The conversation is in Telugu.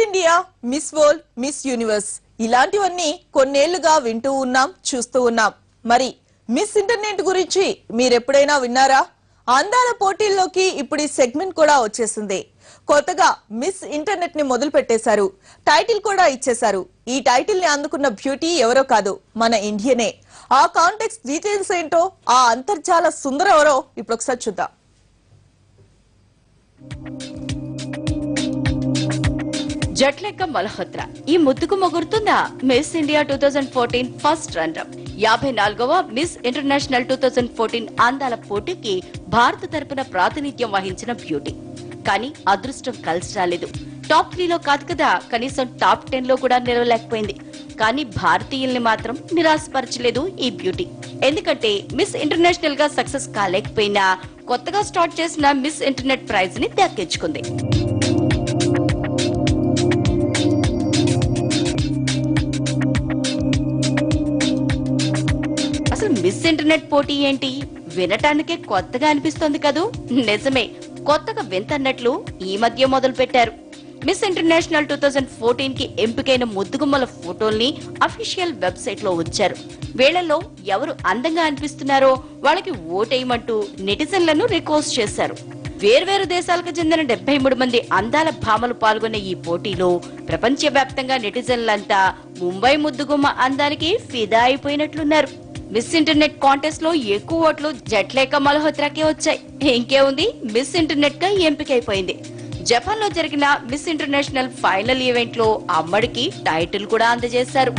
India, miss world, miss universe ఇలాంటివన్నీ కొన్నేళ్లుగా వింటూ ఉన్నాం, చూస్తూ ఉన్నాం. మరి మిస్ ఇంటర్నెట్ గురించి మీరెప్పుడైనా విన్నారా? అందాల పోటీల్లోకి ఇప్పుడు ఈ సెగ్మెంట్ కూడా వచ్చేసింది. కొత్తగా మిస్ ఇంటర్నెట్ ని మొదలు పెట్టేశారు. టైటిల్ కూడా ఇచ్చేశారు. ఈ టైటిల్ ని అందుకున్న బ్యూటీ ఎవరో కాదు, మన ఇండియనే. ఆ కాంటెక్స్ట్ డీటెయిల్స్ ఏంటో, ఆ అంతర్జాల సుందర ఎవరో ఇప్పుడు ఒకసారి చూద్దాం. జట్లేక మల్హోత్రా ఈ ముద్దుకు మొగురుతుందా మిస్ ఇండియా 2014 ఫస్ట్ రన్నర్ 54వ మిస్ ఇంటర్నేషనల్ 2014 అందాల పోటీకి భారత తరపున ప్రాతినిధ్యం వహించిన బ్యూటీ. కానీ అదృష్టం కలిసి రాలేదు. టాప్ 3లో కాదు కదా, కనీసం టాప్ 10లో కూడా నిలవలేకపోయింది. కానీ భారతీయుల్ని మాత్రం నిరాశపరచలేదు ఈ బ్యూటీ. ఎందుకంటే మిస్ ఇంటర్నేషనల్ గా సక్సెస్ కాలేకపోయినా కొత్తగా స్టార్ట్ చేసిన మిస్ ఇంటర్నెట్ ప్రైజ్ ని దక్కించుకుంది. మిస్ ఇంటర్నెట్ పోటీ ఏంటి, వినటానికే కొత్తగా అనిపిస్తోంది కదూ. నిజమే, కొత్తగా వింతన్నట్లు ఈ మధ్య మొదలు పెట్టారు. మిస్ ఇంటర్నేషనల్ 2014 కి ఎంపికైన ముద్దుగుమ్మల ఫోటోల్ని అఫీషియల్ వెబ్సైట్ లో ఉంచారు. వీళ్లలో ఎవరు అందంగా అనిపిస్తున్నారో వాళ్ళకి ఓటేయమంటూ నెటిజన్లను రిక్వెస్ట్ చేశారు. వేర్వేరు దేశాలకు చెందిన 73 మంది అందాల భామలు పాల్గొన్న ఈ పోటీలో ప్రపంచవ్యాప్తంగా నెటిజన్లంతా ముంబై ముద్దుగుమ్మ అందానికి ఫిదా అయిపోయినట్లున్నారు. మిస్ ఇంటర్నెట్ కాంటెస్ట్ లో ఎక్కువ ఓట్లు జట్లేక మల్హోత్రాకే వచ్చాయి. ఇంకే ఉంది, మిస్ ఇంటర్నెట్ గా ఎంపికైపోయింది. జపాన్ లో జరిగిన మిస్ ఇంటర్నేషనల్ ఫైనల్ ఈవెంట్ లో అమ్మడికి టైటిల్ కూడా అందజేశారు.